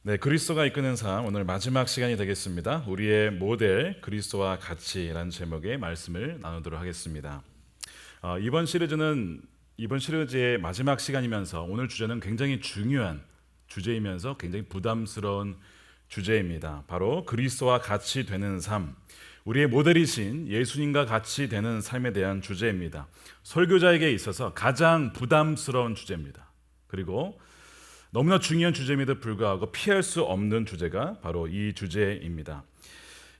네, 그리스도가 이끄는 삶 오늘 마지막 시간이 되겠습니다. 우리의 모델 그리스도와 같이라는 제목의 말씀을 나누도록 하겠습니다. 이번 시리즈의 마지막 시간이면서 오늘 주제는 굉장히 중요한 주제이면서 굉장히 부담스러운 주제입니다. 바로 그리스도와 같이 되는 삶, 우리의 모델이신 예수님과 같이 되는 삶에 대한 주제입니다. 설교자에게 있어서 가장 부담스러운 주제입니다. 그리고 너무나 중요한 주제임에도 불구하고 피할 수 없는 주제가 바로 이 주제입니다.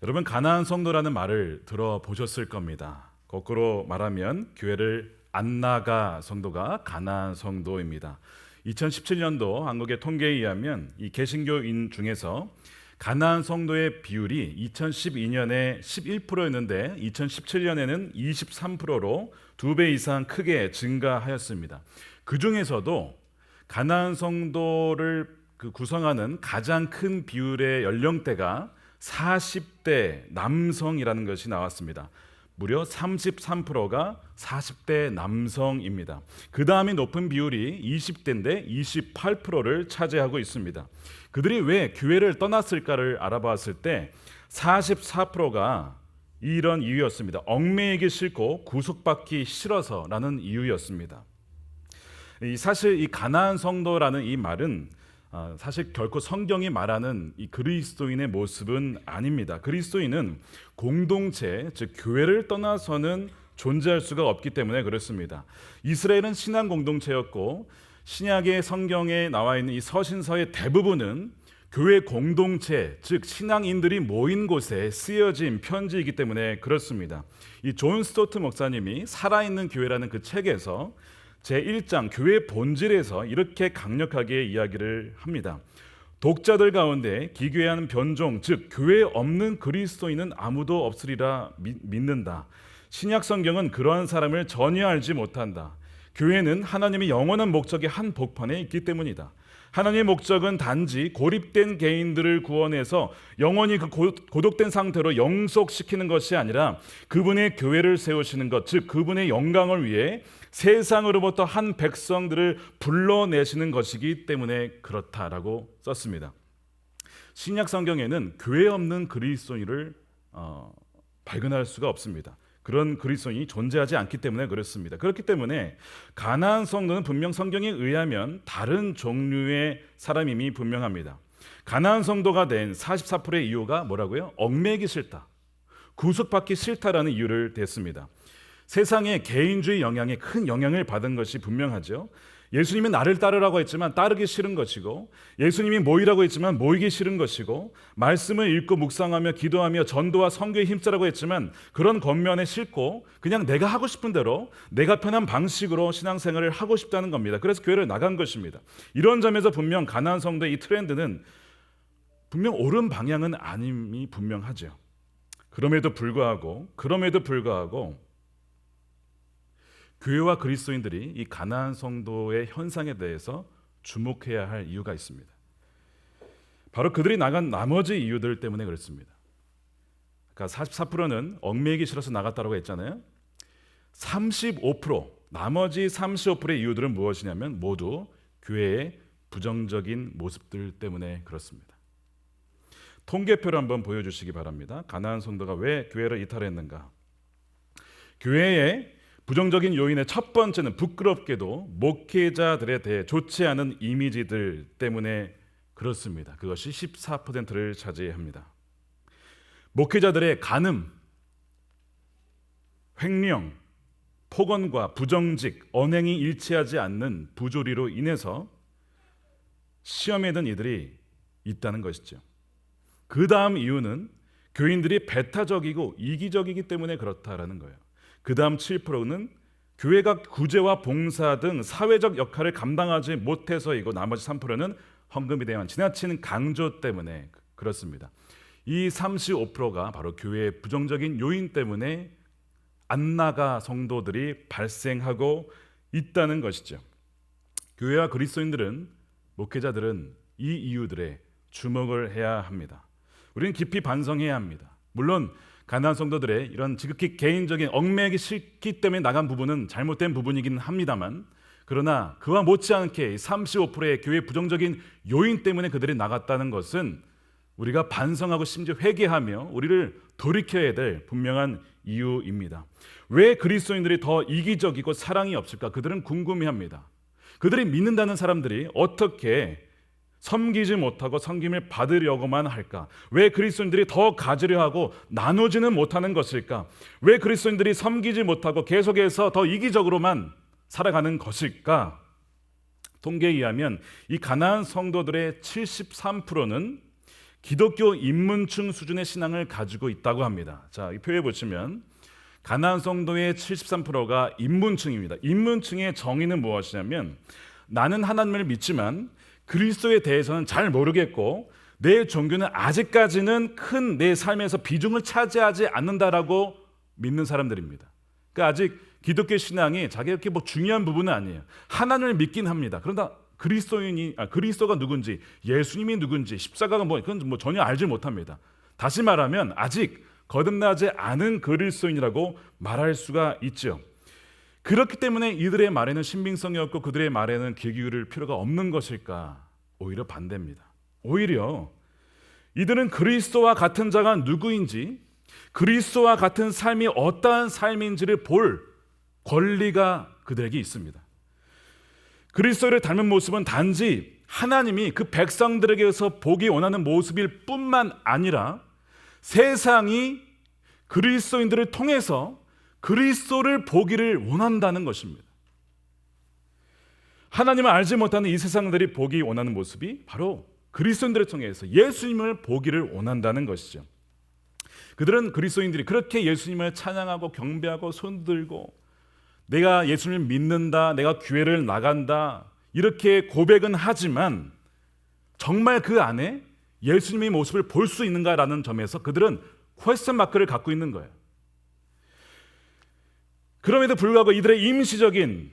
여러분, 가나안 성도라는 말을 들어보셨을 겁니다. 거꾸로 말하면 교회를 안 나가 성도가 가나안 성도입니다. 2017년도 한국의 통계에 의하면 이 개신교인 중에서 가나안 성도의 비율이 2012년에 11%였는데 2017년에는 23%로 2배 이상 크게 증가하였습니다. 그 중에서도 가나안 성도를 구성하는 가장 큰 비율의 연령대가 40대 남성이라는 것이 나왔습니다. 무려 33%가 40대 남성입니다. 그 다음에 높은 비율이 20대인데 28%를 차지하고 있습니다. 그들이 왜 교회를 떠났을까를 알아봤을 때 44%가 이런 이유였습니다. 얽매이기 싫고 구속받기 싫어서라는 이유였습니다. 사실 이 가나안 성도라는 이 말은 사실 결코 성경이 말하는 이 그리스도인의 모습은 아닙니다. 그리스도인은 공동체, 즉 교회를 떠나서는 존재할 수가 없기 때문에 그렇습니다. 이스라엘은 신앙 공동체였고 신약의 성경에 나와 있는 이 서신서의 대부분은 교회 공동체, 즉 신앙인들이 모인 곳에 쓰여진 편지이기 때문에 그렇습니다. 이 존 스토트 목사님이 살아있는 교회라는 그 책에서 제1장 교회의 본질에서 이렇게 강력하게 이야기를 합니다. 독자들 가운데 기괴한 변종, 즉 교회에 없는 그리스도인은 아무도 없으리라 믿는다. 신약 성경은 그러한 사람을 전혀 알지 못한다. 교회는 하나님의 영원한 목적의 한 복판에 있기 때문이다. 하나님의 목적은 단지 고립된 개인들을 구원해서 영원히 그 고독된 상태로 영속시키는 것이 아니라 그분의 교회를 세우시는 것, 즉 그분의 영광을 위해 세상으로부터 한 백성들을 불러내시는 것이기 때문에 그렇다라고 썼습니다. 신약 성경에는 교회 없는 그리스도인을 발견할 수가 없습니다. 그런 그리스도인이 존재하지 않기 때문에 그렇습니다. 그렇기 때문에 가나안 성도는 분명 성경에 의하면 다른 종류의 사람임이 분명합니다. 가나안 성도가 된 44%의 이유가 뭐라고요? 얽매이기 싫다, 구속받기 싫다라는 이유를 댔습니다. 세상의 개인주의 영향에 큰 영향을 받은 것이 분명하죠. 예수님이 나를 따르라고 했지만 따르기 싫은 것이고, 예수님이 모이라고 했지만 모이기 싫은 것이고, 말씀을 읽고 묵상하며 기도하며 전도와 선교에 힘쓰라고 했지만 그런 겉면에 싫고 그냥 내가 하고 싶은 대로 내가 편한 방식으로 신앙생활을 하고 싶다는 겁니다. 그래서 교회를 나간 것입니다. 이런 점에서 분명 가나안 성도의 이 트렌드는 분명 옳은 방향은 아님이 분명하죠. 그럼에도 불구하고 교회와 그리스도인들이 이 가나안 성도의 현상에 대해서 주목해야 할 이유가 있습니다. 바로 그들이 나간 나머지 이유들 때문에 그렇습니다. 그러니까 44%는 얽매이기 싫어서 나갔다고 했잖아요. 나머지 35%의 이유들은 무엇이냐면 모두 교회의 부정적인 모습들 때문에 그렇습니다. 통계표를 한번 보여주시기 바랍니다. 가나안 성도가 왜 교회를 이탈했는가? 교회의 부정적인 요인의 첫 번째는 부끄럽게도 목회자들에 대해 좋지 않은 이미지들 때문에 그렇습니다. 그것이 14%를 차지합니다. 목회자들의 간음, 횡령, 폭언과 부정직, 언행이 일치하지 않는 부조리로 인해서 시험에 든 이들이 있다는 것이죠. 그 다음 이유는 교인들이 배타적이고 이기적이기 때문에 그렇다라는 거예요. 그 다음 7%는 교회가 구제와 봉사 등 사회적 역할을 감당하지 못해서이고, 나머지 3%는 헌금에 대한 지나치는 강조 때문에 그렇습니다. 이 35%가 바로 교회의 부정적인 요인 때문에 안 나가 성도들이 발생하고 있다는 것이죠. 교회와 그리스도인들은, 목회자들은 이 이유들에 주목을 해야 합니다. 우리는 깊이 반성해야 합니다. 물론 가나안 성도들의 이런 지극히 개인적인 얽매이기 싫기 때문에 나간 부분은 잘못된 부분이긴 합니다만, 그러나 그와 못지않게 35%의 교회 부정적인 요인 때문에 그들이 나갔다는 것은 우리가 반성하고 심지어 회개하며 우리를 돌이켜야 될 분명한 이유입니다. 왜 그리스도인들이 더 이기적이고 사랑이 없을까? 그들은 궁금해합니다. 그들이 믿는다는 사람들이 어떻게 섬기지 못하고 섬김을 받으려고만 할까? 왜 그리스도인들이 더 가지려 하고 나누지는 못하는 것일까? 왜 그리스도인들이 섬기지 못하고 계속해서 더 이기적으로만 살아가는 것일까? 통계에 의하면 이 가나안 성도들의 73%는 기독교 입문층 수준의 신앙을 가지고 있다고 합니다. 자, 이 표에 보시면 가나안 성도의 73%가 입문층입니다. 입문층의 정의는 무엇이냐면 나는 하나님을 믿지만 그리스도에 대해서는 잘 모르겠고 내 종교는 아직까지는 큰 내 삶에서 비중을 차지하지 않는다라고 믿는 사람들입니다. 그러니까 아직 기독교 신앙이 자기 이렇게 중요한 부분은 아니에요. 하나님을 믿긴 합니다. 그러나 그리스도가 누군지, 예수님이 누군지, 십자가가 그건 전혀 알지 못합니다. 다시 말하면 아직 거듭나지 않은 그리스도인이라고 말할 수가 있죠. 그렇기 때문에 이들의 말에는 신빙성이 없고 그들의 말에는 귀 기울일 필요가 없는 것일까? 오히려 반대입니다. 오히려 이들은 그리스도와 같은 자가 누구인지, 그리스도와 같은 삶이 어떠한 삶인지를 볼 권리가 그들에게 있습니다. 그리스도를 닮은 모습은 단지 하나님이 그 백성들에게서 보기 원하는 모습일 뿐만 아니라 세상이 그리스도인들을 통해서 그리스도를 보기를 원한다는 것입니다. 하나님을 알지 못하는 이 세상들이 보기 원하는 모습이 바로 그리스도인들을 통해서 예수님을 보기를 원한다는 것이죠. 그들은 그리스도인들이 그렇게 예수님을 찬양하고 경배하고 손들고 내가 예수님을 믿는다, 내가 교회를 나간다 이렇게 고백은 하지만 정말 그 안에 예수님의 모습을 볼 수 있는가라는 점에서 그들은 퀘스천 마크를 갖고 있는 거예요. 그럼에도 불구하고 이들의 임시적인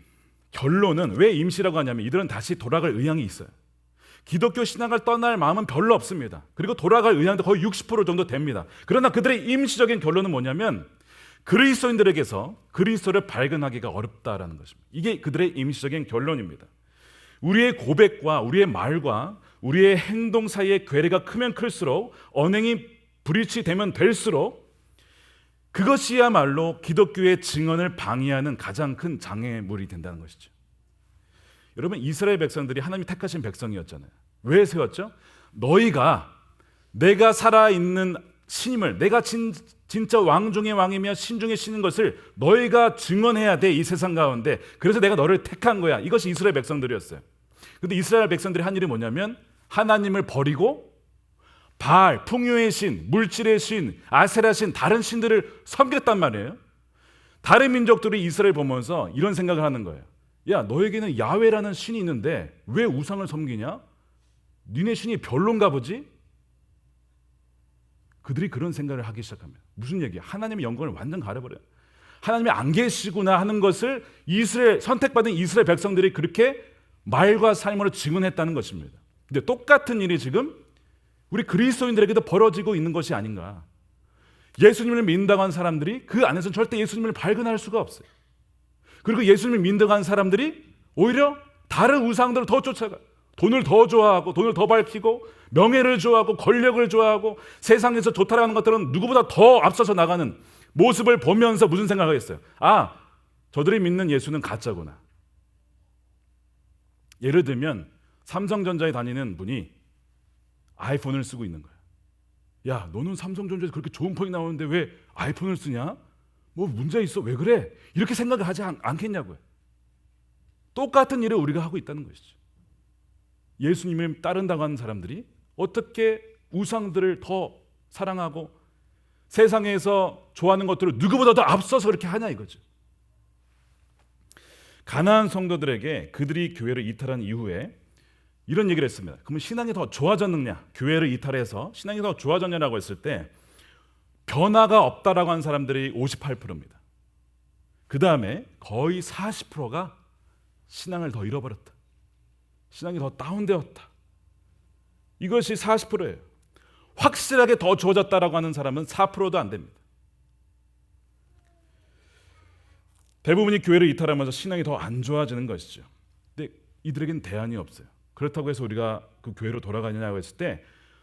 결론은, 왜 임시라고 하냐면 이들은 다시 돌아갈 의향이 있어요. 기독교 신앙을 떠날 마음은 별로 없습니다. 그리고 돌아갈 의향도 거의 60% 정도 됩니다. 그러나 그들의 임시적인 결론은 뭐냐면 그리스도인들에게서 그리스도를 발견하기가 어렵다라는 것입니다. 이게 그들의 임시적인 결론입니다. 우리의 고백과 우리의 말과 우리의 행동 사이의 괴리가 크면 클수록, 언행이 불일치되면 될수록 그것이야말로 기독교의 증언을 방해하는 가장 큰 장애물이 된다는 것이죠. 여러분, 이스라엘 백성들이 하나님이 택하신 백성이었잖아요. 왜 세웠죠? 너희가 내가 살아있는 신임을, 내가 진짜 왕 중의 왕이며 신 중의 신인 것을 너희가 증언해야 돼, 이 세상 가운데. 그래서 내가 너를 택한 거야. 이것이 이스라엘 백성들이었어요. 근데 이스라엘 백성들이 한 일이 뭐냐면 하나님을 버리고 바알, 풍요의 신, 물질의 신, 아세라 신, 다른 신들을 섬겼단 말이에요. 다른 민족들이 이스라엘 보면서 이런 생각을 하는 거예요. 야, 너에게는 야훼라는 신이 있는데 왜 우상을 섬기냐? 니네 신이 별론가 보지? 그들이 그런 생각을 하기 시작합니다. 무슨 얘기야? 하나님의 영광을 완전 가려버려요. 하나님이 안 계시구나 하는 것을 선택받은 이스라엘 백성들이 그렇게 말과 삶으로 증언했다는 것입니다. 근데 똑같은 일이 지금 우리 그리스도인들에게도 벌어지고 있는 것이 아닌가. 예수님을 믿는다고 하는 사람들이 그 안에서는 절대 예수님을 발견할 수가 없어요. 그리고 예수님을 믿는다고 하는 사람들이 오히려 다른 우상들을 더 쫓아가요. 돈을 더 좋아하고, 돈을 더 밝히고, 명예를 좋아하고, 권력을 좋아하고, 세상에서 좋다라고 하는 것들은 누구보다 더 앞서서 나가는 모습을 보면서 무슨 생각을 하겠어요? 아, 저들이 믿는 예수는 가짜구나. 예를 들면 삼성전자에 다니는 분이 아이폰을 쓰고 있는 거예요. 야, 너는 삼성전자에서 그렇게 좋은 폰이 나오는데 왜 아이폰을 쓰냐? 뭐 문제 있어? 왜 그래? 이렇게 생각을 하지 않겠냐고요. 똑같은 일을 우리가 하고 있다는 것이죠. 예수님을 따른다고 하는 사람들이 어떻게 우상들을 더 사랑하고 세상에서 좋아하는 것들을 누구보다 더 앞서서 그렇게 하냐 이거죠. 가나안 성도들에게 그들이 교회를 이탈한 이후에 이런 얘기를 했습니다. 그러면 신앙이 더 좋아졌느냐? 교회를 이탈해서 신앙이 더 좋아졌냐라고 했을 때 변화가 없다라고 하는 사람들이 58%입니다. 그 다음에 거의 40%가 신앙을 더 잃어버렸다. 신앙이 더 다운되었다. 이것이 40%예요. 확실하게 더 좋아졌다라고 하는 사람은 4%도 안 됩니다. 대부분이 교회를 이탈하면서 신앙이 더 안 좋아지는 것이죠. 이들에게는 대안이 없어요. 그렇다고 해서 우리가 그 교회로 돌아가느냐고 했을 때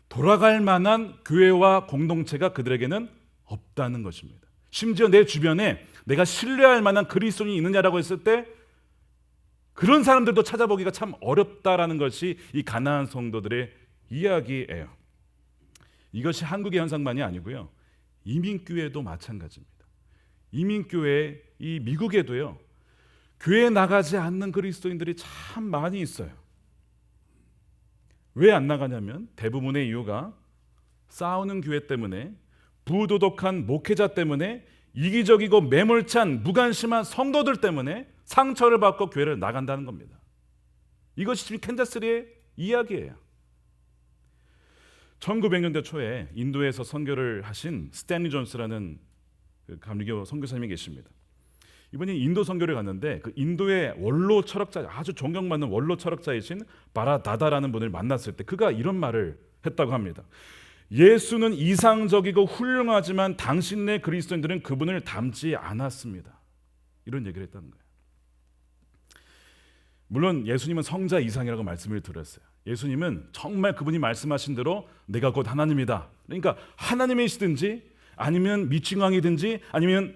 돌아갈 만한 교회와 공동체가 그들에게는 없다는 것입니다. 심지어 내 주변에 내가 신뢰할 만한 그리스도인이 있느냐라고 했을 때 그런 사람들도 찾아보기가 참 어렵다라는 것이 이 가나안 성도들의 이야기예요. 이것이 한국의 현상만이 아니고요. 이민교회도 마찬가지입니다. 이민교회, 이 미국에도요. 교회에 나가지 않는 그리스도인들이 참 많이 있어요. 왜 안 나가냐면 대부분의 이유가 싸우는 교회 때문에, 부도덕한 목회자 때문에, 이기적이고 매몰찬 무관심한 성도들 때문에 상처를 받고 교회를 나간다는 겁니다. 이것이 지금 캔자스리의 이야기예요. 1900년대 초에 인도에서 선교를 하신 스탠리 존스라는 감리교 선교사님이 계십니다. 이분이 인도 선교를 갔는데 그 인도의 원로 철학자, 아주 존경받는 원로 철학자이신 바라다다라는 분을 만났을 때 그가 이런 말을 했다고 합니다. 예수는 이상적이고 훌륭하지만 당신네 그리스도인들은 그분을 닮지 않았습니다. 이런 얘기를 했다는 거예요. 물론 예수님은 성자 이상이라고 말씀을 드렸어요. 예수님은 정말 그분이 말씀하신 대로 내가 곧 하나님이다. 그러니까 하나님이시든지 아니면 미칭왕이든지 아니면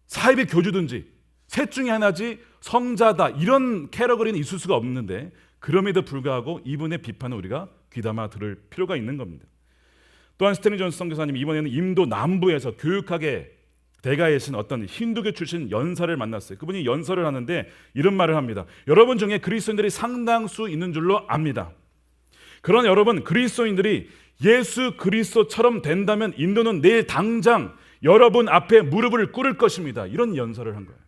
사입의 교주든지 셋 중에 하나지 성자다 이런 캐러거리는 있을 수가 없는데 그럼에도 불구하고 이분의 비판을 우리가 귀담아 들을 필요가 있는 겁니다. 또한 스탠리 존스 선교사님이 이번에는 인도 남부에서 교육학의 대가이신 어떤 힌두교 출신 연사를 만났어요. 그분이 연설을 하는데 이런 말을 합니다. 여러분 중에 그리스도인들이 상당수 있는 줄로 압니다. 그러나 여러분 그리스도인들이 예수 그리스도처럼 된다면 인도는 내일 당장 여러분 앞에 무릎을 꿇을 것입니다. 이런 연설을 한 거예요.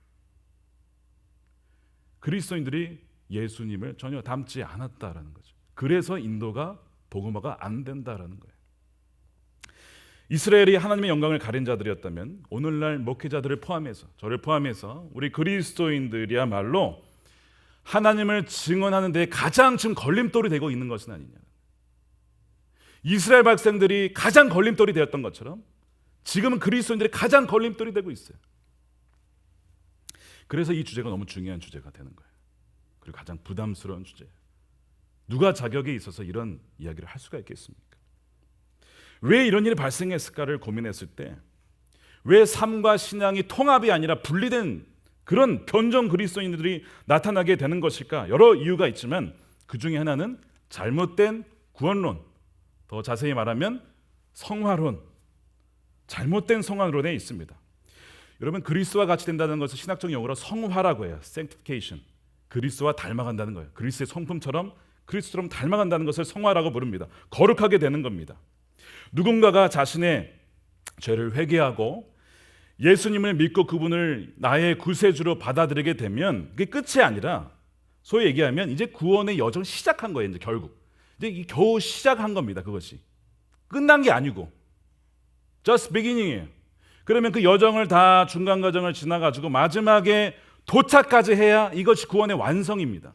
그리스도인들이 예수님을 전혀 닮지 않았다라는 거죠. 그래서 인도가 복음화가 안 된다라는 거예요. 이스라엘이 하나님의 영광을 가린 자들이었다면 오늘날 목회자들을 포함해서 저를 포함해서 우리 그리스도인들이야말로 하나님을 증언하는 데 가장 지금 걸림돌이 되고 있는 것은 아니냐. 이스라엘 백성들이 가장 걸림돌이 되었던 것처럼 지금은 그리스도인들이 가장 걸림돌이 되고 있어요. 그래서 이 주제가 너무 중요한 주제가 되는 거예요. 그리고 가장 부담스러운 주제예요. 누가 자격이 있어서 이런 이야기를 할 수가 있겠습니까? 왜 이런 일이 발생했을까를 고민했을 때 왜 삶과 신앙이 통합이 아니라 분리된 그런 변종 그리스도인들이 나타나게 되는 것일까? 여러 이유가 있지만 그 중에 하나는 잘못된 구원론, 더 자세히 말하면 성화론, 잘못된 성화론에 있습니다. 여러분 그리스도와 같이 된다는 것을 신학적 용어로 성화라고 해요. sanctification. 그리스도와 닮아간다는 거예요. 그리스도의 성품처럼 그리스도처럼 닮아간다는 것을 성화라고 부릅니다. 거룩하게 되는 겁니다. 누군가가 자신의 죄를 회개하고 예수님을 믿고 그분을 나의 구세주로 받아들이게 되면 그게 끝이 아니라 소위 얘기하면 이제 구원의 여정을 시작한 거예요. 이제 결국 이제 겨우 시작한 겁니다. 그것이 끝난 게 아니고 just beginning이에요. 그러면 그 여정을 다 중간 과정을 지나가지고 마지막에 도착까지 해야 이것이 구원의 완성입니다.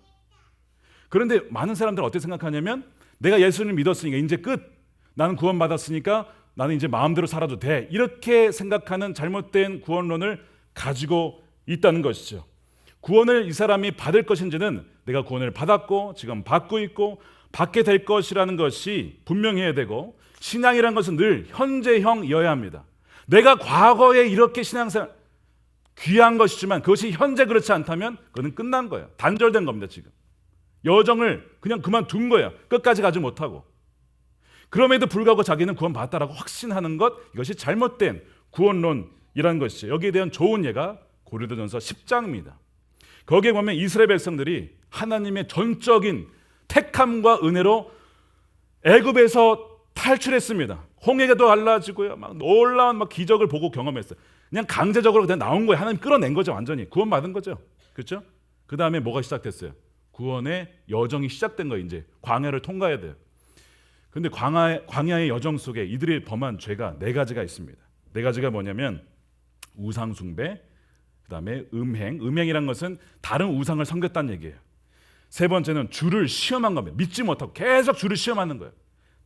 그런데 많은 사람들은 어떻게 생각하냐면 내가 예수님을 믿었으니까 이제 끝, 나는 구원받았으니까 나는 이제 마음대로 살아도 돼, 이렇게 생각하는 잘못된 구원론을 가지고 있다는 것이죠. 구원을 이 사람이 받을 것인지는 내가 구원을 받았고 지금 받고 있고 받게 될 것이라는 것이 분명해야 되고, 신앙이라는 것은 늘 현재형이어야 합니다. 내가 과거에 이렇게 신앙생활 귀한 것이지만 그것이 현재 그렇지 않다면 그거는 끝난 거예요. 단절된 겁니다. 지금 여정을 그냥 그만둔 거예요. 끝까지 가지 못하고. 그럼에도 불구하고 자기는 구원받았다라고 확신하는 것, 이것이 잘못된 구원론이라는 것이죠. 여기에 대한 좋은 예가 고린도전서 10장입니다. 거기에 보면 이스라엘 백성들이 하나님의 전적인 택함과 은혜로 애굽에서 탈출했습니다. 홍해가도 갈라지고요, 막 놀라운 막 기적을 보고 경험했어요. 그냥 강제적으로 그냥 나온 거예요. 하나님 끌어낸 거죠. 완전히 구원받은 거죠. 그렇죠? 그 다음에 뭐가 시작됐어요? 구원의 여정이 시작된 거예요. 이제 광야를 통과해야 돼요. 그런데 광야의 여정 속에 이들이 범한 죄가 4가지가 있습니다. 4가지가 뭐냐면 우상 숭배, 그 다음에 음행이란 것은 다른 우상을 섬겼다는 얘기예요. 3번째는 주를 시험한 겁니다. 믿지 못하고 계속 주를 시험하는 거예요.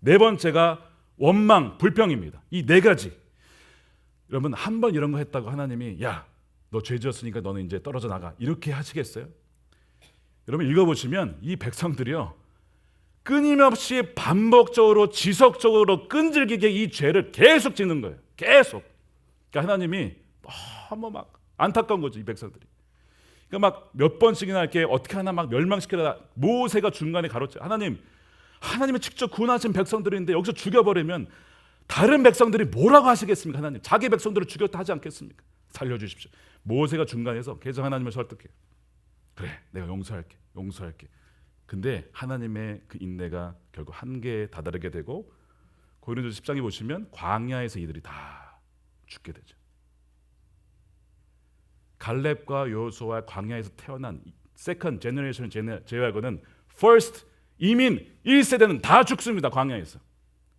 4번째가 원망, 불평입니다. 이 4가지. 여러분 한 번 이런 거 했다고 하나님이 야, 너 죄 지었으니까 너는 이제 떨어져 나가, 이렇게 하시겠어요? 여러분 읽어보시면 이 백성들이요, 끊임없이 반복적으로 지속적으로 끈질기게 이 죄를 계속 짓는 거예요. 계속. 그러니까 하나님이 너무 막 안타까운 거죠, 이 백성들이. 그러니까 막 몇 번씩이나 이렇게 어떻게 하나 막 멸망시키다가 모세가 중간에 가로채. 하나님이 직접 구원하신 백성들인데 여기서 죽여버리면 다른 백성들이 뭐라고 하시겠습니까? 하나님, 자기 백성들을 죽였다 하지 않겠습니까? 살려주십시오. 모세가 중간에서 계속 하나님을 설득해요. 그래, 내가 용서할게. 근데 하나님의 그 인내가 결국 한계에 다다르게 되고, 고린도서 10장에 보시면 광야에서 이들이 다 죽게 되죠. 갈렙과 여호수아와 광야에서 태어난 세컨드 제너레이션 제외하고는 퍼스트 이민 1세대는 다 죽습니다. 광야에서.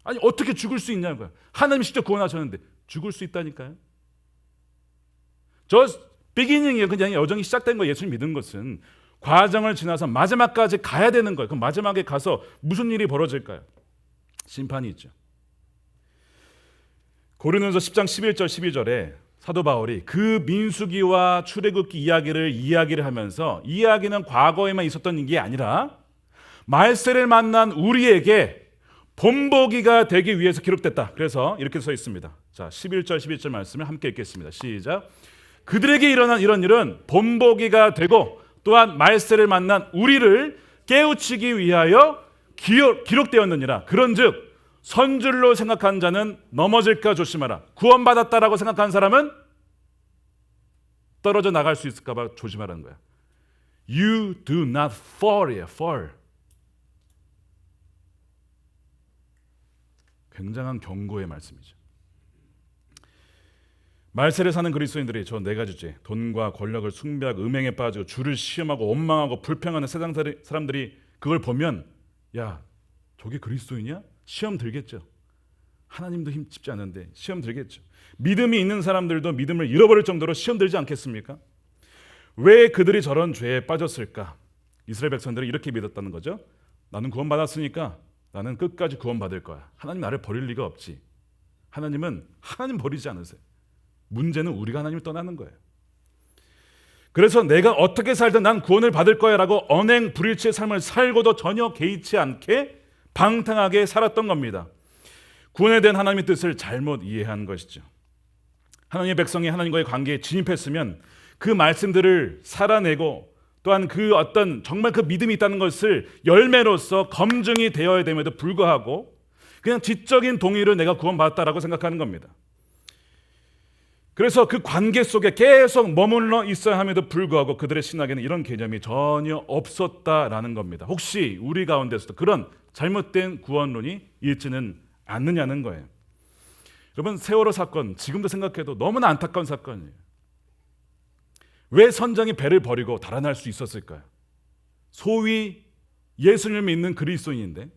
아니 어떻게 죽을 수 있냐고요. 하나님이 직접 구원하셨는데 죽을 수 있다니까요. 저 비기닝이에요. 그냥 여정이 시작된 거. 예수님 믿은 것은 과정을 지나서 마지막까지 가야 되는 거예요. 그럼 마지막에 가서 무슨 일이 벌어질까요? 심판이 있죠. 고린도서 10장 11절 12절에 사도 바울이 그 민수기와 출애굽기 이야기를 하면서, 이야기는 과거에만 있었던 게 아니라 말세를 만난 우리에게 본보기가 되기 위해서 기록됐다. 그래서 이렇게 써 있습니다. 자, 11절 12절 말씀을 함께 읽겠습니다. 시작. 그들에게 일어난 이런 일은 본보기가 되고 또한 말세를 만난 우리를 깨우치기 위하여 기록되었느니라. 그런즉 선줄로 생각한 자는 넘어질까 조심하라. 구원받았다라고 생각한 사람은 떨어져 나갈 수 있을까 봐 조심하라는 거야. You do not fall. 굉장한 경고의 말씀이죠. 말세를 사는 그리스도인들이 저 네 가지 죄, 돈과 권력을 숭배하고 음행에 빠지고 주를 시험하고 원망하고 불평하는 세상 사람들이 그걸 보면, 야, 저게 그리스도인이야? 시험 들겠죠. 하나님도 힘 쉽지 않은데 시험 들겠죠. 믿음이 있는 사람들도 믿음을 잃어버릴 정도로 시험 들지 않겠습니까? 왜 그들이 저런 죄에 빠졌을까? 이스라엘 백성들이 이렇게 믿었다는 거죠. 나는 구원받았으니까 나는 끝까지 구원받을 거야. 하나님 나를 버릴 리가 없지. 하나님 버리지 않으세요. 문제는 우리가 하나님을 떠나는 거예요. 그래서 내가 어떻게 살든 난 구원을 받을 거야 라고 언행 불일치의 삶을 살고도 전혀 개의치 않게 방탕하게 살았던 겁니다. 구원에 대한 하나님의 뜻을 잘못 이해한 것이죠. 하나님의 백성이 하나님과의 관계에 진입했으면 그 말씀들을 살아내고 또한 그 어떤 정말 그 믿음이 있다는 것을 열매로서 검증이 되어야 됨에도 불구하고 그냥 지적인 동의를 내가 구원받았다라고 생각하는 겁니다. 그래서 그 관계 속에 계속 머물러 있어야 함에도 불구하고 그들의 신학에는 이런 개념이 전혀 없었다라는 겁니다. 혹시 우리 가운데서도 그런 잘못된 구원론이 있지는 않느냐는 거예요. 여러분, 세월호 사건 지금도 생각해도 너무나 안타까운 사건이에요. 왜 선장이 배를 버리고 달아날 수 있었을까요? 소위 예수님을 믿는 그리스도인인데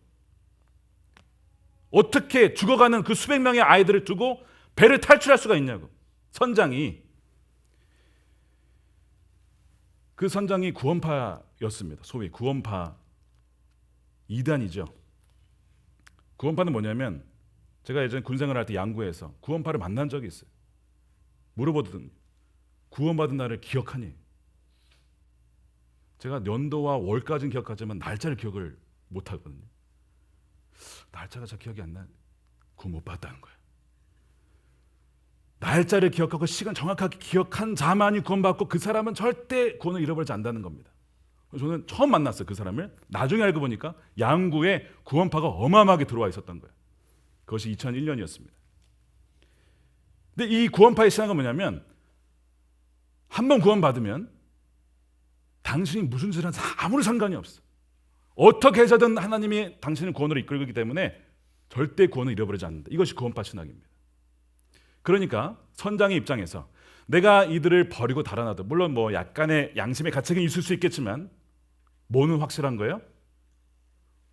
어떻게 죽어가는 그 수백 명의 아이들을 두고 배를 탈출할 수가 있냐고. 선장이 구원파였습니다. 소위 구원파 이단이죠. 구원파는 뭐냐면, 제가 예전에 군생활 할 때 양구에서 구원파를 만난 적이 있어요. 물어보거든요. 구원받은 날을 기억하니? 제가 연도와 월까지는 기억하지만 날짜를 기억을 못하거든요. 날짜가 잘 기억이 안 나요. 구원 못 받았다는 거예요. 날짜를 기억하고 시간 정확하게 기억한 자만이 구원받고 그 사람은 절대 구원을 잃어버리지 않는다는 겁니다. 저는 처음 만났어요, 그 사람을. 나중에 알고 보니까 양구에 구원파가 어마어마하게 들어와 있었던 거예요. 그것이 2001년이었습니다. 근데 이 구원파의 신앙은 뭐냐면, 한번 구원받으면 당신이 무슨 짓을 하는지 아무런 상관이 없어. 어떻게 해서든 하나님이 당신을 구원으로 이끌기 때문에 절대 구원을 잃어버리지 않는다. 이것이 구원파 신앙입니다. 그러니까 선장의 입장에서 내가 이들을 버리고 달아나도, 물론 뭐 약간의 양심의 가책이 있을 수 있겠지만 뭐는 확실한 거예요?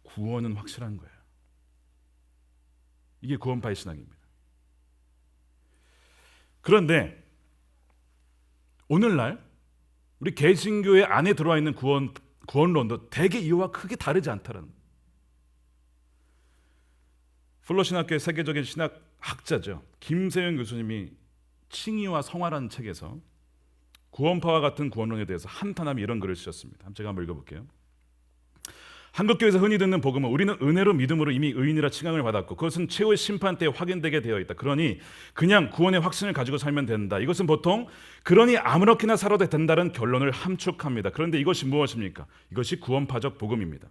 구원은 확실한 거예요. 이게 구원파의 신앙입니다. 그런데 오늘날 우리 개신교회 안에 들어와 있는 구원론도 대개 이와 크게 다르지 않다는 거예요. 플로신학교의 세계적인 신학학자죠. 김세윤 교수님이 칭의와 성화라는 책에서 구원파와 같은 구원론에 대해서 한탄하며 이런 글을 쓰셨습니다. 제가 한번 읽어볼게요. 한국교회에서 흔히 듣는 복음은 우리는 은혜로 믿음으로 이미 의인이라 칭함을 받았고 그것은 최후의 심판 때에 확인되게 되어 있다. 그러니 그냥 구원의 확신을 가지고 살면 된다. 이것은 보통 그러니 아무렇게나 살아도 된다는 결론을 함축합니다. 그런데 이것이 무엇입니까? 이것이 구원파적 복음입니다.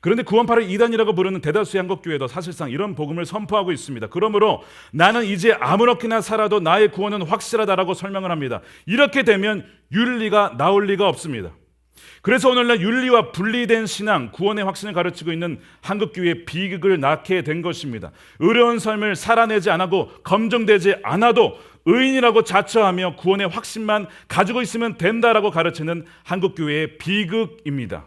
그런데 구원파를 이단이라고 부르는 대다수의 한국교회도 사실상 이런 복음을 선포하고 있습니다. 그러므로 나는 이제 아무렇게나 살아도 나의 구원은 확실하다라고 설명을 합니다. 이렇게 되면 윤리가 나올 리가 없습니다. 그래서 오늘날 윤리와 분리된 신앙, 구원의 확신을 가르치고 있는 한국교회의 비극을 낳게 된 것입니다. 의로운 삶을 살아내지 않고 검증되지 않아도 의인이라고 자처하며 구원의 확신만 가지고 있으면 된다라고 가르치는 한국교회의 비극입니다.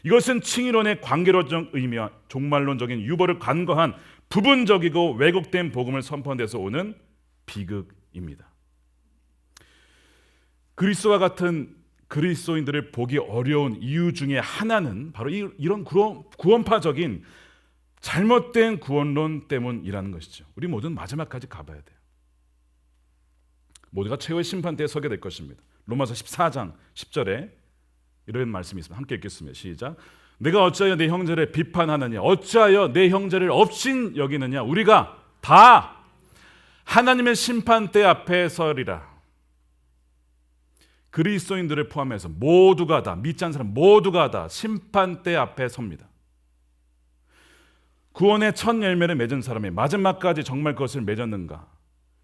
이것은 칭의론의 관계론적 의미와 종말론적인 유보를 간과한 부분적이고 왜곡된 복음을 선포한 데서 오는 비극입니다. 그리스도와 같은 그리스도인들을 보기 어려운 이유 중에 하나는 바로 이런 구원파적인 잘못된 구원론 때문이라는 것이죠. 우리 모두는 마지막까지 가봐야 돼요. 모두가 최후의 심판대에 서게 될 것입니다. 로마서 14장 10절에 이런 말씀이 있습니다. 함께 읽겠습니다. 시작. 내가 어찌하여 내 형제를 비판하느냐, 어찌하여 내 형제를 업신 여기느냐, 우리가 다 하나님의 심판대 앞에 서리라. 그리스도인들을 포함해서 모두가 다, 믿지 않는 사람 모두가 다 심판대 앞에 섭니다. 구원의 첫 열매를 맺은 사람이 마지막까지 정말 그것을 맺었는가,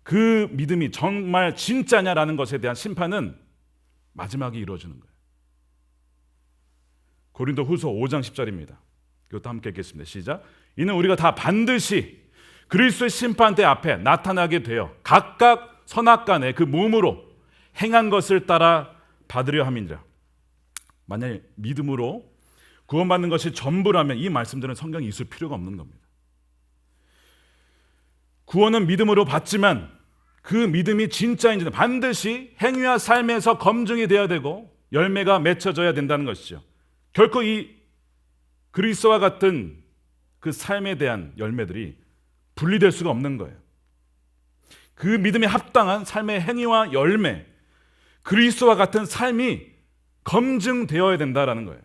그 믿음이 정말 진짜냐라는 것에 대한 심판은 마지막에 이루어지는 거예요. 고린도후서 5장 10절입니다. 이것도 함께 읽겠습니다. 시작. 이는 우리가 다 반드시 그리스도의 심판대 앞에 나타나게 되어 각각 선악간에 그 몸으로 행한 것을 따라 받으려 함이니라. 만약에 믿음으로 구원받는 것이 전부라면 이 말씀들은 성경에 있을 필요가 없는 겁니다. 구원은 믿음으로 받지만 그 믿음이 진짜인지는 반드시 행위와 삶에서 검증이 돼야 되고 열매가 맺혀져야 된다는 것이죠. 결코 이 그리스도와 같은 그 삶에 대한 열매들이 분리될 수가 없는 거예요. 그 믿음에 합당한 삶의 행위와 열매, 그리스도와 같은 삶이 검증되어야 된다라는 거예요.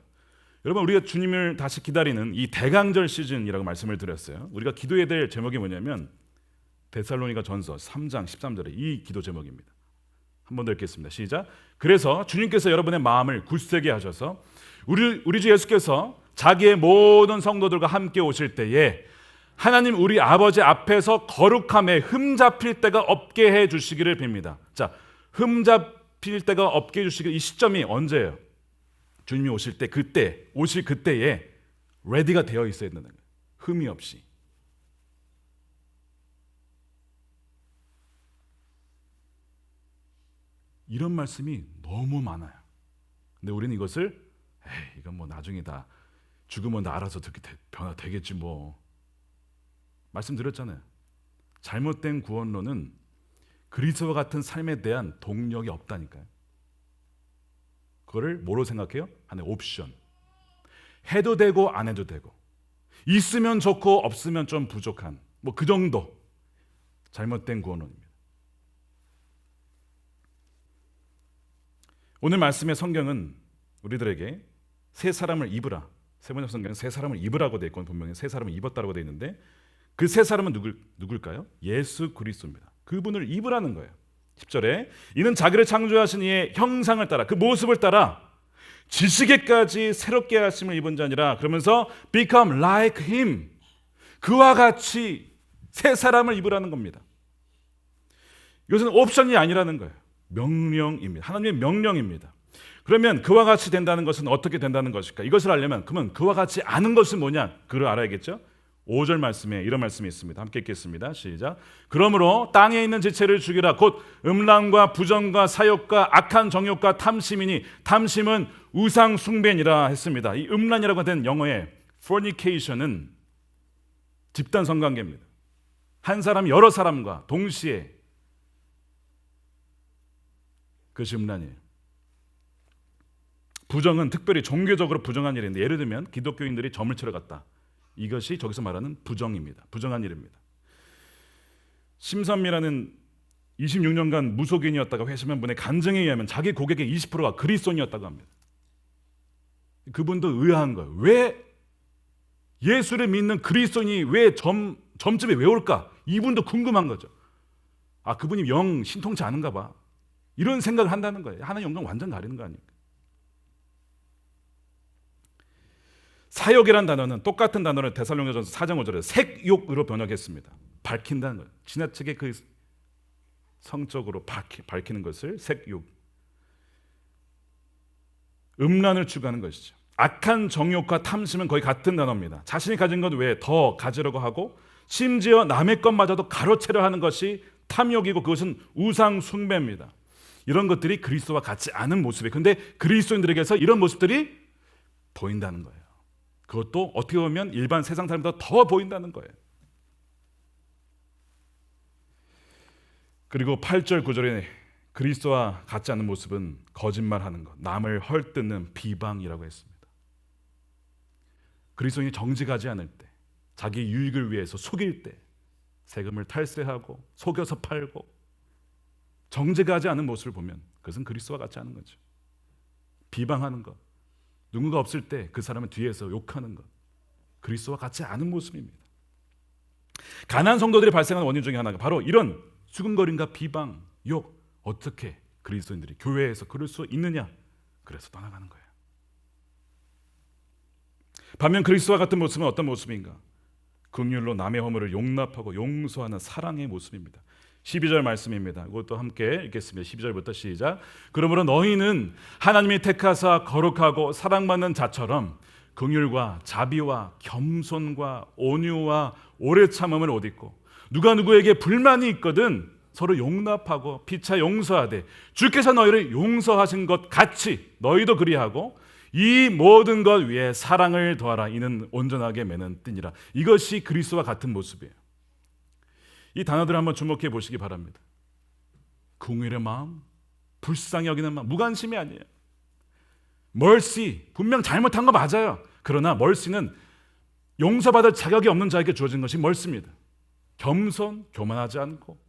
여러분, 우리가 주님을 다시 기다리는 이 대강절 시즌이라고 말씀을 드렸어요. 우리가 기도해야 될 제목이 뭐냐면 데살로니가 전서 3장 13절에 이 기도 제목입니다. 한 번 더 읽겠습니다. 시작. 그래서 주님께서 여러분의 마음을 굳세게 하셔서 우리 주 예수께서 자기의 모든 성도들과 함께 오실 때에 하나님 우리 아버지 앞에서 거룩함에 흠잡힐 때가 없게 해 주시기를 빕니다. 자, 흠잡힐 때가 없게 해 주시기, 이 시점이 언제예요? 주님이 오실 때, 오실 그때에 레디가 되어 있어야 된다는 거예요. 흠이 없이. 이런 말씀이 너무 많아요. 근데 우리는 이것을 이건 뭐 나중에 다 죽으면 나 알아서 그렇게 변화되겠지 뭐. 말씀드렸잖아요. 잘못된 구원론은 그리스도와 같은 삶에 대한 동력이 없다니까요. 그거를 뭐로 생각해요? 하나의 옵션. 해도 되고 안 해도 되고, 있으면 좋고 없으면 좀 부족한, 뭐 그 정도. 잘못된 구원론입니다. 오늘 말씀의 성경은 우리들에게 새 사람을 입으라, 세 번째 성경은 새 사람을 입으라고 되어 있고 분명히 새 사람을 입었다고 되어 있는데 그 새 사람은 누굴까요? 예수 그리스도입니다. 그분을 입으라는 거예요. 10절에 이는 자기를 창조하신 이의 형상을 따라, 그 모습을 따라 지식에까지 새롭게 하심을 입은 자니라. 그러면서 become like him, 그와 같이 새 사람을 입으라는 겁니다. 이것은 옵션이 아니라는 거예요. 명령입니다. 하나님의 명령입니다. 그러면 그와 같이 된다는 것은 어떻게 된다는 것일까? 이것을 알려면 그러면 그와 같이 아는 것은 뭐냐? 그걸 알아야겠죠. 5절 말씀에 이런 말씀이 있습니다. 함께 읽겠습니다. 시작. 그러므로 땅에 있는 지체를 죽이라. 곧 음란과 부정과 사욕과 악한 정욕과 탐심이니 탐심은 우상 숭배니라 했습니다. 이 음란이라고 하는 영어의 fornication은 집단 성관계입니다. 한 사람이 여러 사람과 동시에, 그것이 음란이에요. 부정은 특별히 종교적으로 부정한 일인데, 예를 들면 기독교인들이 점을 치러 갔다. 이것이 저기서 말하는 부정입니다. 부정한 일입니다. 심선미라는 26년간 무속인이었다가 회심한 분의 간증에 의하면 자기 고객의 20%가 그리스도인이었다고 합니다. 그분도 의아한 거예요. 왜 예수를 믿는 그리스도인이 왜 점집에 왜 올까? 이분도 궁금한 거죠. 아, 그분이 영 신통치 않은가 봐. 이런 생각을 한다는 거예요. 하나님 영광 완전 가리는 거 아닙니까? 사욕이란 단어는 똑같은 단어를 데살로니가전서 4장 5절에 색욕으로 번역했습니다. 밝힌다는 거예요. 지나치게 그 성적으로 밝히는 것을 색욕. 음란을 추구하는 것이죠. 악한 정욕과 탐심은 거의 같은 단어입니다. 자신이 가진 것 외에 더 가지려고 하고 심지어 남의 것마저도 가로채려 하는 것이 탐욕이고 그것은 우상 숭배입니다. 이런 것들이 그리스도와 같지 않은 모습이에요. 근데 그리스도인들에게서 이런 모습들이 보인다는 거예요. 그것도 어떻게 보면 일반 세상 사람보다 더 보인다는 거예요. 그리고 8절 9절에 그리스도와 같지 않은 모습은 거짓말하는 것, 남을 헐뜯는 비방이라고 했습니다. 그리스도인이 정직하지 않을 때, 자기 유익을 위해서 속일 때, 세금을 탈세하고 속여서 팔고 정직하지 않은 모습을 보면 그것은 그리스도와 같지 않은 거죠. 비방하는 것, 누군가 없을 때 그 사람을 뒤에서 욕하는 것, 그리스도와 같지 않은 모습입니다. 가난한 성도들이 발생하는 원인 중에 하나가 바로 이런 수근거림과 비방, 욕. 어떻게 그리스도인들이 교회에서 그럴 수 있느냐? 그래서 떠나가는 거예요. 반면 그리스도와 같은 모습은 어떤 모습인가? 긍휼로 남의 허물을 용납하고 용서하는 사랑의 모습입니다. 12절 말씀입니다. 이것도 함께 읽겠습니다. 12절부터 시작. 그러므로 너희는 하나님이 택하사 거룩하고 사랑받는 자처럼 긍휼과 자비와 겸손과 온유와 오래 참음을 옷 입고 누가 누구에게 불만이 있거든 서로 용납하고 피차 용서하되 주께서 너희를 용서하신 것 같이 너희도 그리하고 이 모든 것 위에 사랑을 더하라. 이는 온전하게 매는 띠니라. 이것이 그리스도와 같은 모습이에요. 이 단어들을 한번 주목해 보시기 바랍니다. 긍휼의 마음, 불쌍히 여기는 마음, 무관심이 아니에요. mercy, 분명 잘못한 거 맞아요. 그러나 mercy는 용서받을 자격이 없는 자에게 주어진 것이 mercy입니다. 겸손, 교만하지 않고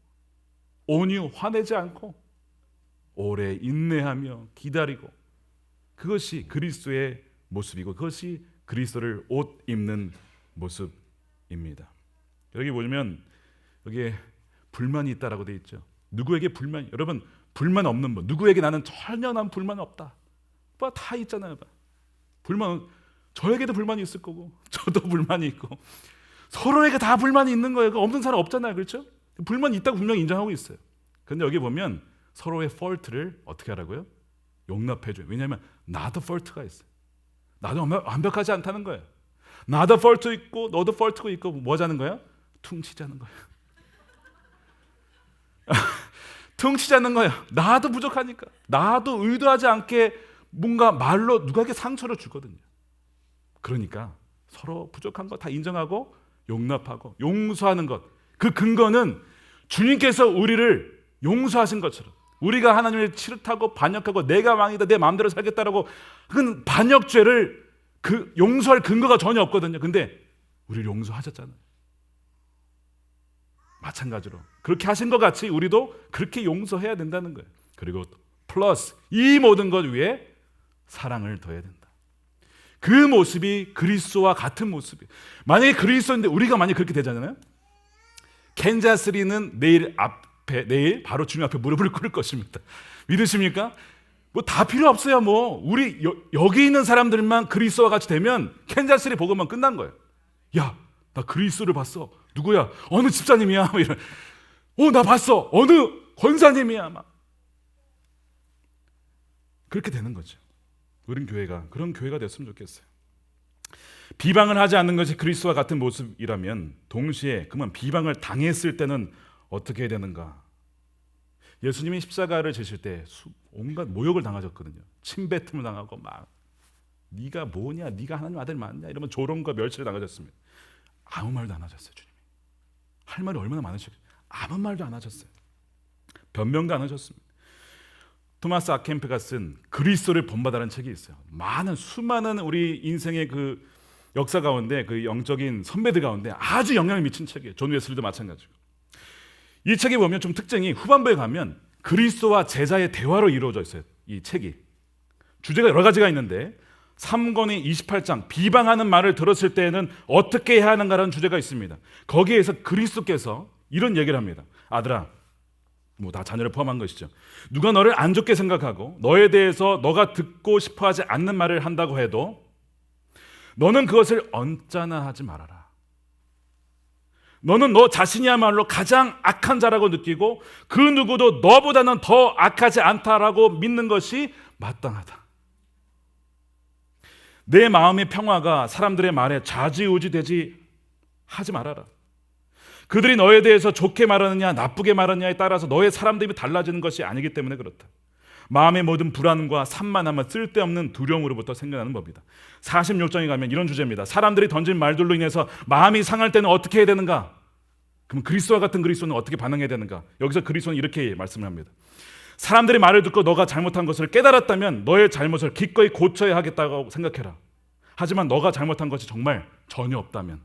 온유, 화내지 않고 오래 인내하며 기다리고 그것이 그리스도의 모습이고 그것이 그리스도를 옷 입는 모습입니다. 여기 보시면 여기에 불만이 있다라고 되어 있죠. 누구에게 불만이, 여러분 불만 없는 분, 누구에게 나는 전혀 난 불만 없다. 다 있잖아요. 불만, 저에게도 불만이 있을 거고 저도 불만이 있고 서로에게 다 불만이 있는 거예요. 없는 사람 없잖아요. 그렇죠? 불만이 있다고 분명히 인정하고 있어요. 그런데 여기 보면 서로의 fault를 어떻게 하라고요? 용납해줘요. 왜냐하면 나도 fault가 있어요. 나도 완벽하지 않다는 거예요. 나도 fault 있고 너도 fault가 있고 뭐 하자는 거야? 퉁치자는 거예요. 퉁치자는 거예요. 나도 부족하니까. 나도 의도하지 않게 뭔가 말로 누구에게 상처를 주거든요. 그러니까 서로 부족한 거 다 인정하고 용납하고 용서하는 것. 그 근거는 주님께서 우리를 용서하신 것처럼 우리가 하나님을 치르타고 반역하고 내가 왕이다 내 마음대로 살겠다라고 그 반역죄를 그 용서할 근거가 전혀 없거든요. 근데 우리를 용서하셨잖아요. 마찬가지로 그렇게 하신 것 같이 우리도 그렇게 용서해야 된다는 거예요. 그리고 플러스 이 모든 것 위에 사랑을 더해야 된다. 그 모습이 그리스도와 같은 모습이에요. 만약에 그리스도인데 우리가 만약에 그렇게 되잖아요. 캔자스리는 내일 바로 주님 앞에 무릎을 꿇을 것입니다. 믿으십니까? 뭐 다 필요 없어요. 뭐 우리 여기 있는 사람들만 그리스도와 같이 되면 캔자스리 복음만 끝난 거예요. 야, 나 그리스도를 봤어. 누구야? 어느 집사님이야? 뭐 이런. 나 봤어. 어느 권사님이야? 막 그렇게 되는 거죠. 우린 교회가 그런 교회가 됐으면 좋겠어요. 비방을 하지 않는 것이 그리스도와 같은 모습이라면 동시에 그만 비방을 당했을 때는 어떻게 해야 되는가? 예수님이 십자가를 지실 때 온갖 모욕을 당하셨거든요. 침뱉음을 당하고 막 네가 뭐냐? 네가 하나님 아들 맞냐? 이러면 조롱과 멸치를 당하셨습니다. 아무 말도 안 하셨어요. 주님이. 할 말이 얼마나 많으셨어요. 아무 말도 안 하셨어요. 변명도 안 하셨습니다. 토마스 아켄페가 쓴 그리스도를 본받아라는 책이 있어요. 수많은 우리 인생의 그 역사 가운데 그 영적인 선배들 가운데 아주 영향을 미친 책이에요. 존 웨슬리도 마찬가지고. 이 책에 보면 좀 특징이 후반부에 가면 그리스도와 제자의 대화로 이루어져 있어요. 이 책이. 주제가 여러 가지가 있는데 3권의 28장 비방하는 말을 들었을 때에는 어떻게 해야 하는가라는 주제가 있습니다. 거기에서 그리스도께서 이런 얘기를 합니다. 아들아, 뭐 다 자녀를 포함한 것이죠. 누가 너를 안 좋게 생각하고 너에 대해서 너가 듣고 싶어하지 않는 말을 한다고 해도 너는 그것을 언짢아 하지 말아라. 너는 너 자신이야말로 가장 악한 자라고 느끼고 그 누구도 너보다는 더 악하지 않다라고 믿는 것이 마땅하다. 내 마음의 평화가 사람들의 말에 좌지우지되지 하지 말아라. 그들이 너에 대해서 좋게 말하느냐 나쁘게 말하느냐에 따라서 너의 사람됨이 달라지는 것이 아니기 때문에 그렇다. 마음의 모든 불안과 산만함은 쓸데없는 두려움으로부터 생겨나는 법이다. 46장에 가면 이런 주제입니다. 사람들이 던진 말들로 인해서 마음이 상할 때는 어떻게 해야 되는가? 그럼 그리스도와 같은 그리스도는 어떻게 반응해야 되는가? 여기서 그리스도는 이렇게 말씀을 합니다. 사람들이 말을 듣고 너가 잘못한 것을 깨달았다면 너의 잘못을 기꺼이 고쳐야 하겠다고 생각해라. 하지만 너가 잘못한 것이 정말 전혀 없다면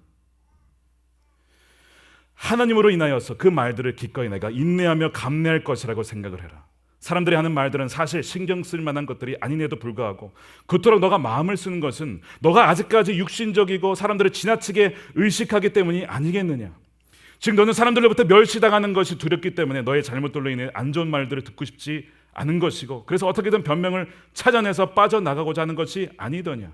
하나님으로 인하여서 그 말들을 기꺼이 내가 인내하며 감내할 것이라고 생각을 해라. 사람들이 하는 말들은 사실 신경 쓸 만한 것들이 아님에도 불구하고 그토록 너가 마음을 쓰는 것은 너가 아직까지 육신적이고 사람들을 지나치게 의식하기 때문이 아니겠느냐. 즉 너는 사람들로부터 멸시당하는 것이 두렵기 때문에 너의 잘못들로 인해 안 좋은 말들을 듣고 싶지 않은 것이고 그래서 어떻게든 변명을 찾아내서 빠져나가고자 하는 것이 아니더냐.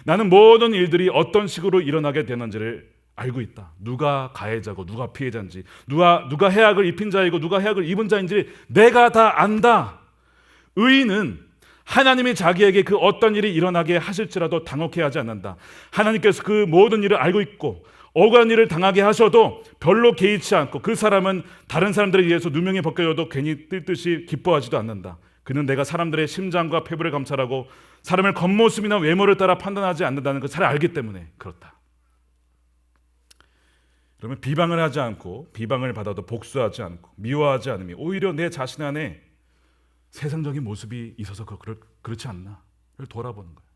나는 모든 일들이 어떤 식으로 일어나게 되는지를 알고 있다. 누가 가해자고 누가 피해자인지 누가 해악을 입힌 자이고 누가 해악을 입은 자인지 내가 다 안다. 의인은 하나님이 자기에게 그 어떤 일이 일어나게 하실지라도 당혹해 하지 않는다. 하나님께서 그 모든 일을 알고 있고 억울한 일을 당하게 하셔도 별로 개의치 않고 그 사람은 다른 사람들에 의해서 누명이 벗겨져도 괜히 뜰 듯이 기뻐하지도 않는다. 그는 내가 사람들의 심장과 폐부를 감찰하고 사람을 겉모습이나 외모를 따라 판단하지 않는다는 걸 잘 알기 때문에 그렇다. 그러면 비방을 하지 않고 비방을 받아도 복수하지 않고 미워하지 않으며 오히려 내 자신 안에 세상적인 모습이 있어서 그렇지 않나 를 돌아보는 거예요.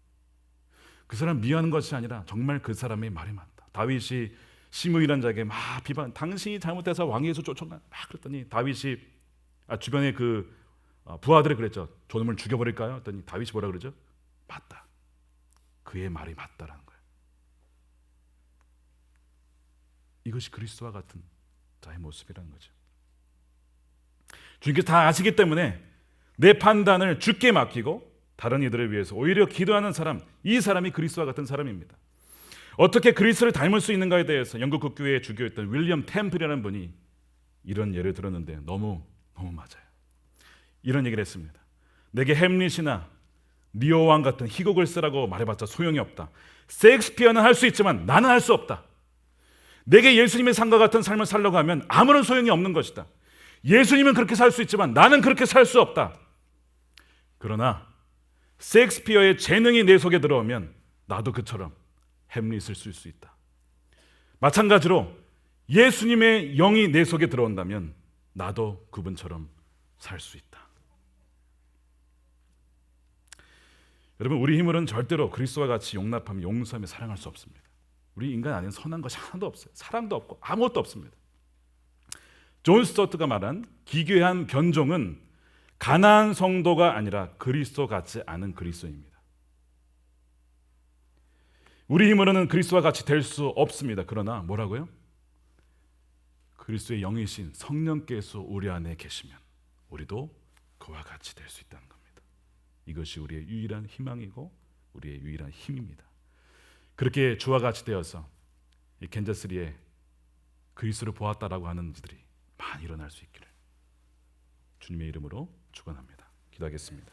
그 사람 미워하는 것이 아니라 정말 그 사람의 말이 맞다. 다윗이 시므이라는 자에게 막 비방, 당신이 잘못해서 왕위에서 쫓아가 막 그랬더니 다윗이 주변에 그 부하들이 그랬죠. 저놈을 죽여버릴까요? 했더니 다윗이 뭐라 그러죠? 맞다. 그의 말이 맞다라는 거예요. 이것이 그리스도와 같은 자의 모습이라는 거죠. 주님께서 다 아시기 때문에 내 판단을 주께 맡기고 다른 이들을 위해서 오히려 기도하는 사람, 이 사람이 그리스도와 같은 사람입니다. 어떻게 그리스도를 닮을 수 있는가에 대해서 영국 국교회의 주교였던 윌리엄 템플이라는 분이 이런 예를 들었는데 너무 맞아요. 이런 얘기를 했습니다. 내게 햄릿이나 리오 왕 같은 희곡을 쓰라고 말해봤자 소용이 없다. 셰익스피어는 할 수 있지만 나는 할 수 없다. 내게 예수님의 삶과 같은 삶을 살려고 하면 아무런 소용이 없는 것이다. 예수님은 그렇게 살 수 있지만 나는 그렇게 살 수 없다. 그러나 셰익스피어의 재능이 내 속에 들어오면 나도 그처럼 햄릿을 쓸 수 있다. 마찬가지로 예수님의 영이 내 속에 들어온다면 나도 그분처럼 살 수 있다. 여러분, 우리 힘으로는 절대로 그리스도와 같이 용납하며 용서하며 사랑할 수 없습니다. 우리 인간 안에는 선한 것이 하나도 없어요. 사랑도 없고 아무것도 없습니다. 존 스토트가 말한 기괴한 변종은 가난한 성도가 아니라 그리스도 같지 않은 그리스도입니다. 우리 힘으로는 그리스도와 같이 될 수 없습니다. 그러나 뭐라고요? 그리스도의 영이신 성령께서 우리 안에 계시면 우리도 그와 같이 될 수 있다는 겁니다. 이것이 우리의 유일한 희망이고 우리의 유일한 힘입니다. 그렇게 주와 같이 되어서 이 캔자스리에 그리스도를 보았다라고 하는 이들이 많이 일어날 수 있기를 주님의 이름으로 축원합니다. 기도하겠습니다.